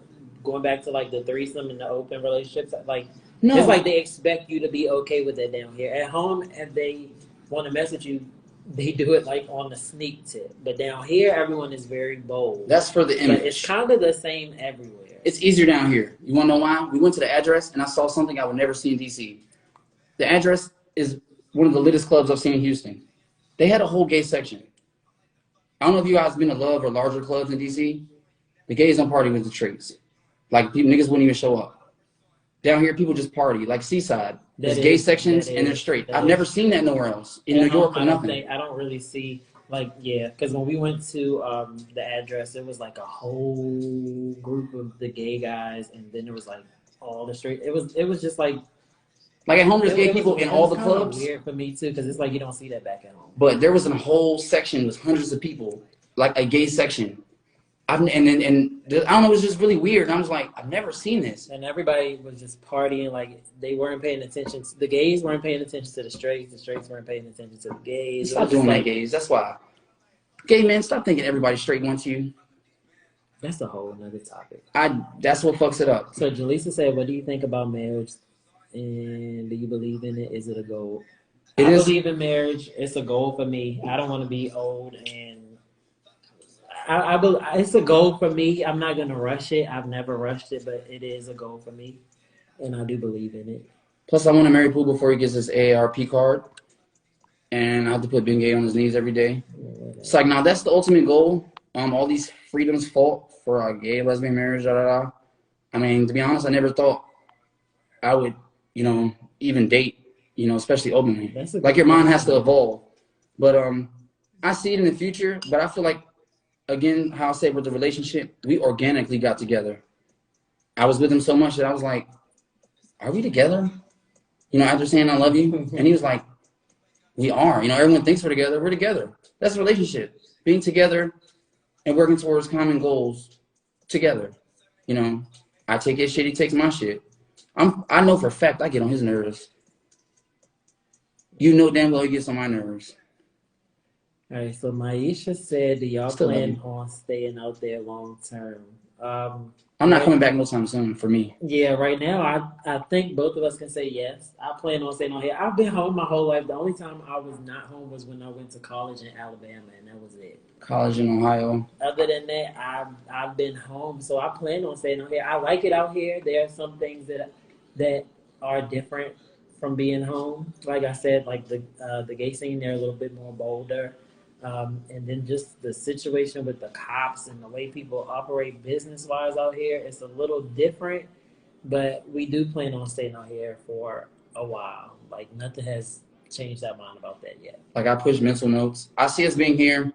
going back to like the threesome and the open relationships, like it's like they expect you to be okay with it down here. At home, if they want to mess with you, they do it like on the sneak tip. But down here, everyone is very bold. That's for the image. But it's kind of the same everywhere. It's easier down here. You want to know why? We went to the address, and I saw something I would never see in D.C. The address is one of the littest clubs I've seen in Houston. They had a whole gay section. I don't know if you guys been to Love or larger clubs in D.C. The gays don't party with the tricks. Like, niggas wouldn't even show up. Down here, people just party. Like Seaside, there's gay sections, and they're straight. I've never seen that nowhere else. In New York or nothing. I don't really see, because when we went to the address, it was like a whole group of the gay guys, and then there was like all the straight. It was just like at home, there's gay people in all the clubs. Weird for me too, because it's like you don't see that back at home. But there was a whole section with hundreds of people, like a gay section. I don't know, it was just really weird. And I was like, I've never seen this. And everybody was just partying, like they weren't paying attention. The gays weren't paying attention to the straights weren't paying attention to the gays. Stop doing that, gays. That's why. Gay men, stop thinking everybody straight wants you. That's a whole nother topic. That's what fucks it up. So Jaleesa said, "What do you think about marriage? And do you believe in it? Is it a goal?" It I is. believe in marriage. It's a goal for me. I don't want to be old, and it's a goal for me. I'm not gonna rush it. I've never rushed it, but it is a goal for me, and I do believe in it. Plus, I want to marry Pooh before he gets his AARP card, and I have to put Ben Gay on his knees every day. It's like, now that's the ultimate goal. All these freedoms fought for a gay, lesbian marriage, da da da. I mean, to be honest, I never thought I would, even date, especially openly. Like, your mind has to evolve. But I see it in the future. But I feel like, again, how I say with the relationship, we organically got together. I was with him so much that I was like, are we together? After saying I love you. And he was like, we are. Everyone thinks we're together. We're together. That's a relationship. Being together and working towards common goals together. I take his shit, he takes my shit. I know for a fact I get on his nerves. You know damn well he gets on my nerves. All right, so Maisha said, do y'all Still plan on staying out there long term? I'm not coming back no time soon for me. Yeah, right now I think both of us can say yes. I plan on staying on here. I've been home my whole life. The only time I was not home was when I went to college in Alabama, and that was it. College in Ohio. Other than that, I've been home, so I plan on staying on here. I like it out here. There are some things that are different from being home. Like I said, like the gay scene, they're a little bit more bolder. And then just the situation with the cops and the way people operate business wise out here, it's a little different. But we do plan on staying out here for a while. Like nothing has changed our mind about that yet. Like, I push mental notes. I see us being here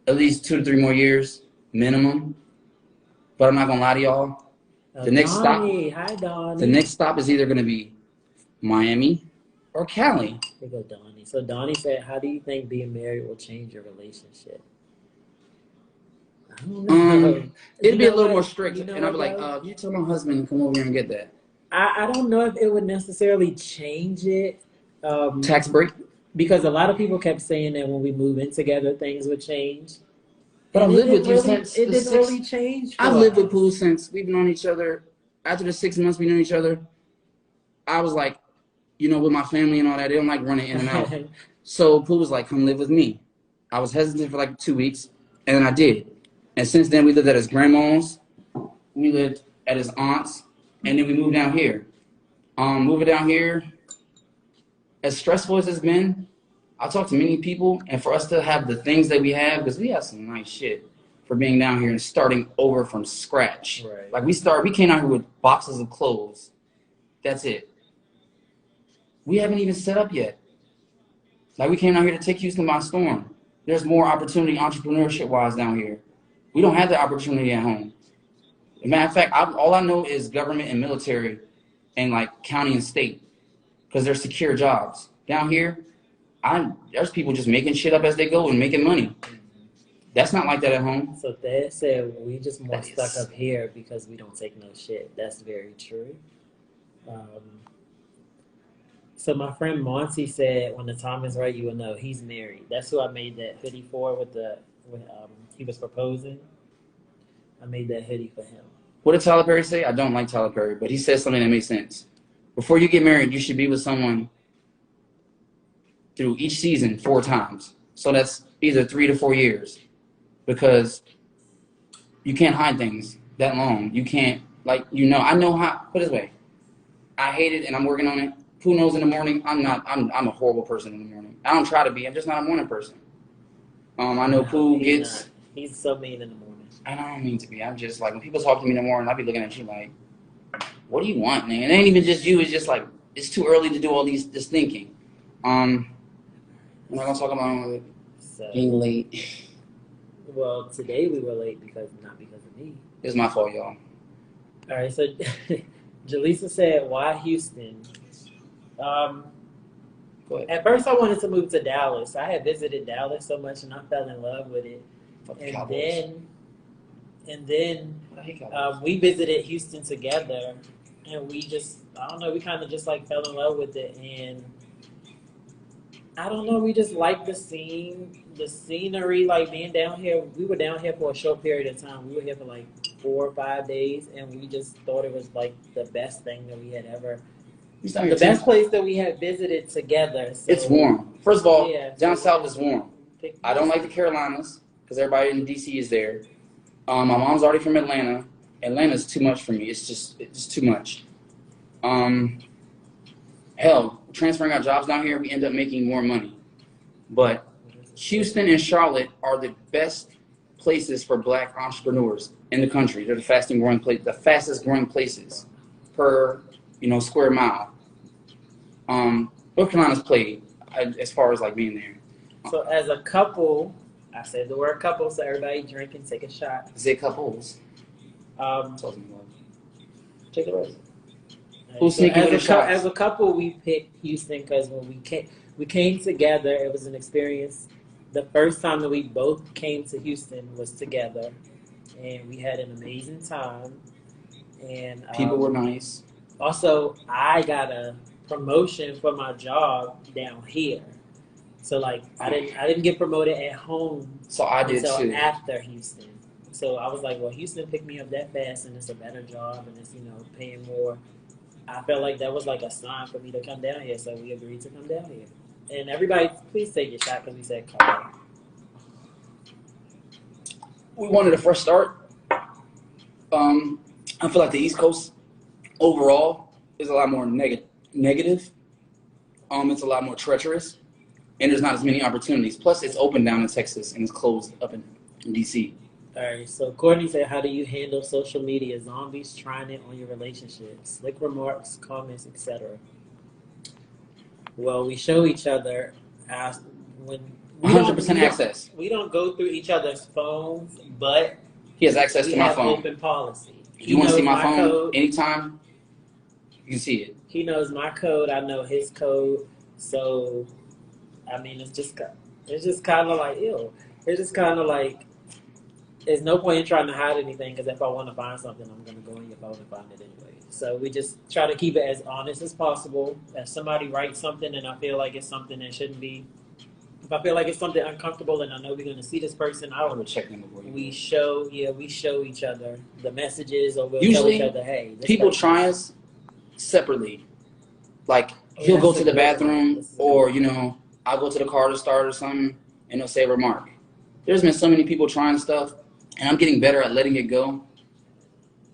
at least 2 to 3 more years minimum. But I'm not gonna lie to y'all. The next stop is either gonna be Miami or Cali. There go Donnie. So Donnie said, "How do you think being married will change your relationship?" I don't know. It'd be a little more strict, and I'd be like, "You tell my husband to come over here and get that." I don't know if it would necessarily change it. Tax break. Because a lot of people kept saying that when we move in together, things would change. But I've lived with you since it didn't really change. I've lived with Pooh since we've known each other. After the 6 months we knew each other, I was like, with my family and all that, they don't like running in and out. So Pooh was like, come live with me. I was hesitant for like 2 weeks, and then I did. And since then, we lived at his grandma's, we lived at his aunt's, and then we moved down here. Moving down here, as stressful as it's been, I talked to many people, and for us to have the things that we have, because we have some nice shit for being down here and starting over from scratch. Right. Like, we came out here with boxes of clothes. That's it. We haven't even set up yet. Like, we came out here to take Houston by storm. There's more opportunity entrepreneurship-wise down here. We don't have the opportunity at home. As a matter of fact, all I know is government and military and, like, county and state, because they're secure jobs. Down here, there's people just making shit up as they go and making money. That's not like that at home. So Dad said we just more stuck up here because we don't take no shit. That's very true. So my friend Monty said, when the time is right, you will know. He's married. That's who I made that hoodie for when he was proposing. I made that hoodie for him. What did Tyler Perry say? I don't like Tyler Perry, but he said something that makes sense. Before you get married, you should be with someone through each season 4 times. So that's either 3 to 4 years. Because you can't hide things that long. You can't, I know how, put it this way. I hate it and I'm working on it. Who knows in the morning? I'm a horrible person in the morning. I don't try to be. I'm just not a morning person. I know Pooh gets... He's so mean in the morning. I don't mean to be. I'm just like, when people talk to me in the morning, I'll be looking at you like, what do you want, man? It ain't even just you. It's just like, it's too early to do all this thinking. I'm not going to talk about being late. Well, today we were late not because of me. It's my fault, y'all. All right, so Jaleesa said, why Houston? At first, I wanted to move to Dallas. I had visited Dallas so much, and I fell in love with it. And then we visited Houston together, and we just, I don't know, we kind of just like fell in love with it. And I don't know. We just like the scene, the scenery. Like being down here, we were down here for a short period of time. We were here for like 4 or 5 days, and we just thought it was like the best thing that we had ever, the best place that we had visited together. So, it's warm. First of all, yeah, down south is warm. I don't like the Carolinas because everybody in DC is there. My mom's already from Atlanta. Atlanta's too much for me. It's too much. Hell, transferring our jobs down here, we end up making more money. But Houston and Charlotte are the best places for black entrepreneurs in the country. They're the fastest growing places per square mile. North Carolina's played as far as like being there. So as a couple, I said the word couple, so everybody drink and take a shot. Say couples. Take the rest. Who's sneaking with the shots? As a couple, we picked Houston because when we came together, it was an experience. The first time that we both came to Houston was together, and we had an amazing time. And people were nice. Also, I got a promotion for my job down here, so like I didn't get promoted at home. So I did until too. After Houston. So I was like, well, Houston picked me up that fast, and it's a better job, and it's paying more. I felt like that was like a sign for me to come down here, so we agreed to come down here. And everybody, please take your shot because we said couple. We wanted a fresh start. I feel like the East Coast overall is a lot more negative. It's a lot more treacherous, and there's not as many opportunities. Plus, it's open down in Texas and it's closed up in DC. All right, so Courtney said, how do you handle social media zombies trying it on your relationships? Slick remarks, comments, etc. Well, we show each other when we 100% access. We don't go through each other's phones, but he has access to my phone. Open policy. If you want to see my phone code, anytime, you can see it. He knows my code. I know his code. So, I mean, it's just kind of like ew. It's just kind of like. There's no point in trying to hide anything because if I want to find something, I'm going to go in your phone and find it anyway. So we just try to keep it as honest as possible. If somebody writes something and I feel like it's something that shouldn't be, if I feel like it's something uncomfortable and I know we're going to see this person, I will check them before. We show each other the messages, or we'll usually tell each other, hey. People try us separately. Like he'll go to the bathroom, or I'll go to the car to start or something, and he'll say a remark. There's been so many people trying stuff. And I'm getting better at letting it go.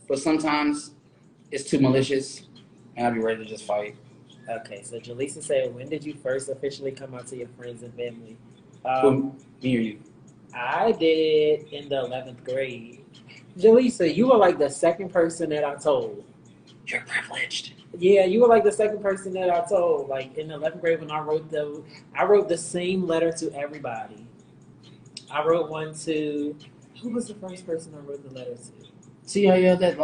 But sometimes it's too malicious, and I'll be ready to just fight. Okay, so Jaleesa said, when did you first officially come out to your friends and family? Me or you? I did in the 11th grade. Jaleesa, you were like the second person that I told. You're privileged. Yeah, you were like the second person that I told. Like in the 11th grade when I wrote the same letter to everybody. I wrote one to... Who was the first person I wrote the letter to? See how you have that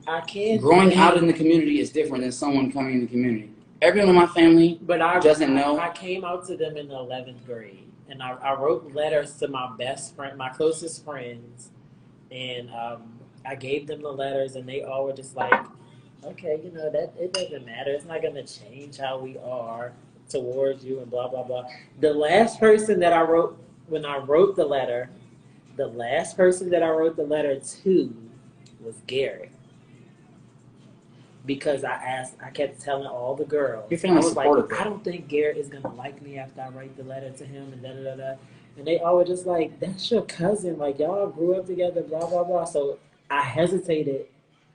I can't. Growing out in the community is different than someone coming in the community. Everyone in my family doesn't know. I came out to them in the 11th grade, and I wrote letters to my best friend, my closest friends, and I gave them the letters, and they all were just like, okay, that it doesn't matter. It's not going to change how we are towards you, and blah blah blah. The last person that I wrote when I wrote the letter. The last person that I wrote the letter to was Garrett. Because I kept telling all the girls. Your family supported that. I don't think Garrett is going to like me after I write the letter to him and da-da-da-da. And they all were just like, that's your cousin. Like, y'all grew up together, blah, blah, blah. So I hesitated.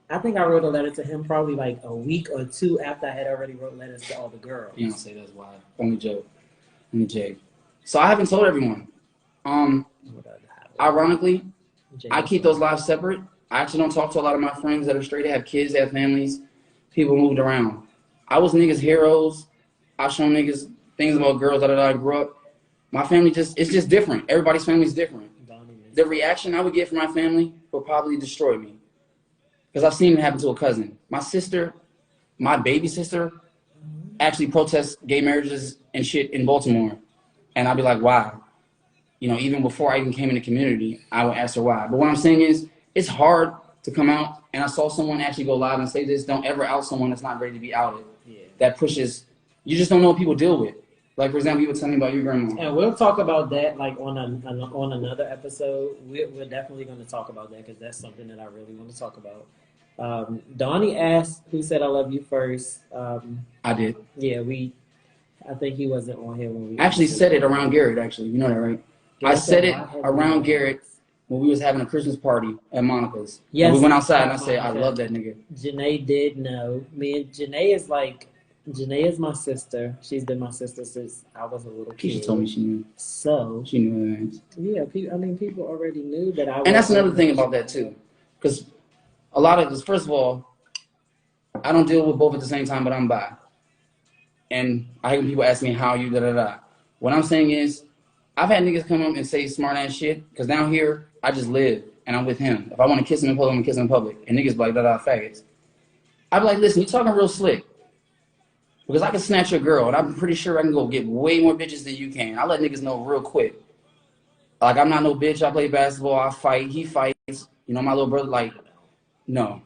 I think I wrote a letter to him probably like a week or two after I had already wrote letters to all the girls. You don't say that's why. Only joke. So I haven't told everyone. Ironically, I keep those lives separate. I actually don't talk to a lot of my friends that are straight, that have kids, that have families. People moved around. I was niggas' heroes. I show niggas things about girls that I grew up. My family it's just different. Everybody's family is different. The reaction I would get from my family would probably destroy me. Because I've seen it happen to a cousin. My sister, my baby sister, actually protests gay marriages and shit in Baltimore. And I'd be like, why? Even before I even came in the community, I would ask her why. But what I'm saying is, it's hard to come out. And I saw someone actually go live and say this: don't ever out someone that's not ready to be outed. Yeah. That pushes. You just don't know what people deal with. Like, for example, you would tell me about your grandma. And we'll talk about that like on another episode. We're definitely going to talk about that because that's something that I really want to talk about. Donnie asked, "Who said I love you first?" I did. Yeah, I think he wasn't on here when we I actually said it around Garrett. Actually, you know that, right? I said it around Garrett when we was having a Christmas party at Monica's. Yes, and we went outside and I said, "I love that nigga." Janae did know. Me and Janae is my sister. She's been my sister since I was a little kid. She told me she knew. So she knew her. Yeah, people already knew that I. And that's another thing about that too, because a lot of this. First of all, I don't deal with both at the same time, but I'm bi. And I hate when people ask me how you da da da. What I'm saying is, I've had niggas come up and say smart ass shit, because down here I just live and I'm with him. If I want to kiss him in public, I'm gonna kiss him in public. And niggas be like da da faggots. I be like, listen, you talking real slick. Because I can snatch your girl, and I'm pretty sure I can go get way more bitches than you can. I let niggas know real quick. Like, I'm not no bitch. I play basketball. I fight. He fights. You know, my little brother, like, no.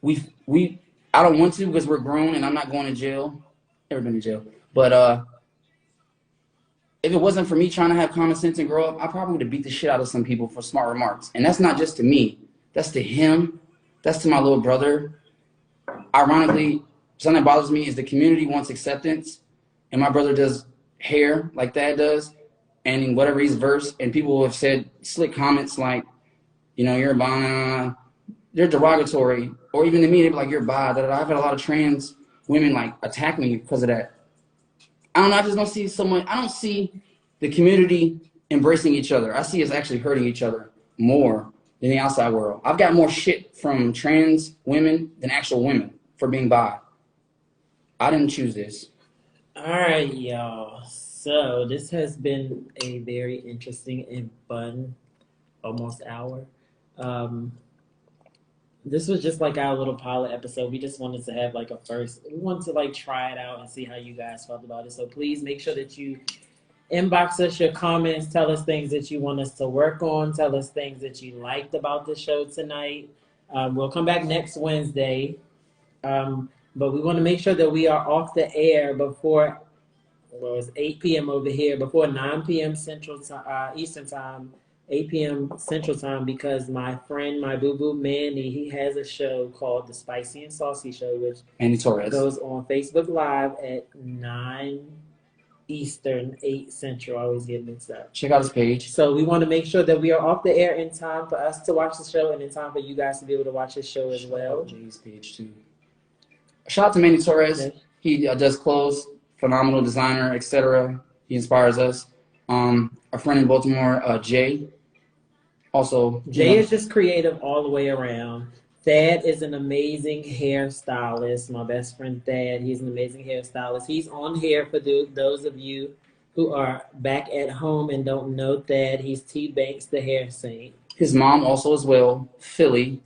I don't want to because we're grown, and I'm not going to jail. Never been to jail. But if it wasn't for me trying to have common sense and grow up, I probably would have beat the shit out of some people for smart remarks. And that's not just to me. That's to him. That's to my little brother. Ironically, something that bothers me is the community wants acceptance, and my brother does hair like Dad does, and in whatever he's versed, and people have said slick comments like, you know, you're a bi, they're derogatory, or even to me, they're like, you're bi. I've had a lot of trans women like attack me because of that. I don't know, I just don't see I don't see the community embracing each other. I see us actually hurting each other more than the outside world. I've got more shit from trans women than actual women for being bi. I didn't choose this. All right, y'all. So this has been a very interesting and fun almost hour. This was just like our little pilot episode. We just wanted to have like we wanted to like try it out and see how you guys felt about it. So please make sure that you inbox us your comments. Tell us things that you want us to work on. Tell us things that you liked about the show tonight. We'll come back next Wednesday. But we want to make sure that we are off the air before, it's 8 p.m. over here, before 9 p.m. Eastern Time, 8 p.m. Central Time, because my friend, my boo-boo Manny, he has a show called The Spicy and Saucy Show, which Andy Torres goes on Facebook Live at 9 Eastern, 8 Central. I always get mixed up. Check out his page. So we want to make sure that we are off the air in time for us to watch the show and in time for you guys to be able to watch his show as well. Jay's page too. Shout out to Manny Torres. Okay. He does clothes, phenomenal designer, etc. He inspires us. A friend in Baltimore, Jay. Also, Jay is just creative all the way around. Thad is an amazing hairstylist. My best friend Thad, he's an amazing hairstylist. He's on here for those of you who are back at home and don't know Thad. He's T Banks, the hair saint. His mom also as well, Phyllis.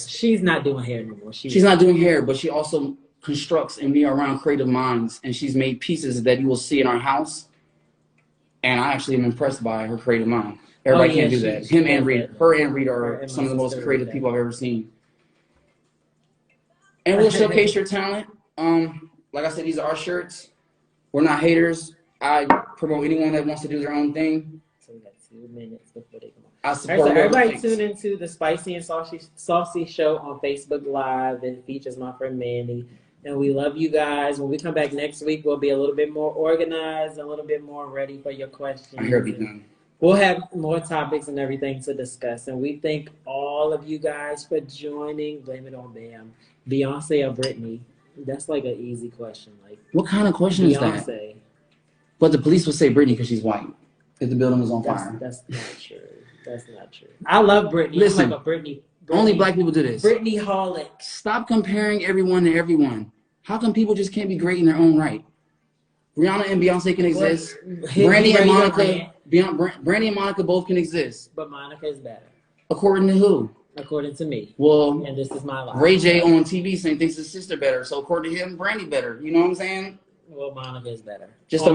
She's not doing hair anymore. She's not doing hair, but she also constructs and be around creative minds, and she's made pieces that you will see in our house. And I actually am impressed by her creative mind. Everybody can't do that. Her and Rita are some of the most creative people I've ever seen. And we'll showcase your talent. Like I said, these are our shirts. We're not haters. I promote anyone that wants to do their own thing. So we got 2 minutes before they come on. I support. So everybody tune into the Spicy and Saucy Show on Facebook Live. It features my friend Manny. And we love you guys. When we come back next week, we'll be a little bit more organized, a little bit more ready for your questions. I hear it done. We'll have more topics and everything to discuss. And we thank all of you guys for joining. Blame it on Bam. Beyonce or Britney? That's like an easy question. Like, what kind of question is that? Beyonce. But the police would say Britney because she's white. If the building was on fire. That's not true. That's not true. I love Britney. Listen, I'm like a Britney. Only black people do this. Britney Holic. Stop comparing everyone to everyone. How come people just can't be great in their own right? Rihanna and Beyonce can exist. Brandy and Monica both can exist. But Monica is better. According to who? According to me. Well, and this is my life. Ray J on TV saying thinks his sister better. So according to him, Brandy better. You know what I'm saying? Well, Monica is better. Don't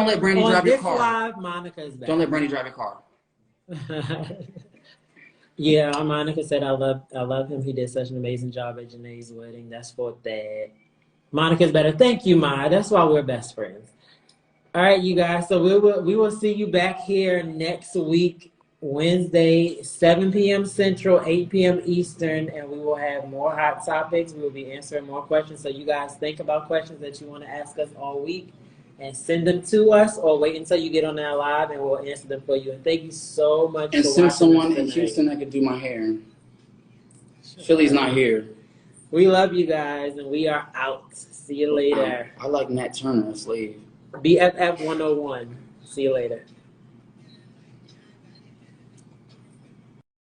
let Brandy drive your car. Live, Monica is better. Don't let Brandy drive your car. Yeah, Monica said I love him. He did such an amazing job at Janae's wedding. That's for Thad. Monica's better. Thank you, Ma. That's why we're best friends. All right, you guys. So we will see you back here next week, Wednesday, 7 p.m. Central, 8 p.m. Eastern, and we will have more hot topics. We will be answering more questions. So you guys think about questions that you want to ask us all week and send them to us, or wait until you get on our live and we'll answer them for you. And thank you so much And for send watching someone us in tonight. Houston that could do my hair. Philly's not here. We love you guys, and we are out. See you later. I like Nat Turner, a slave. BFF101. See you later.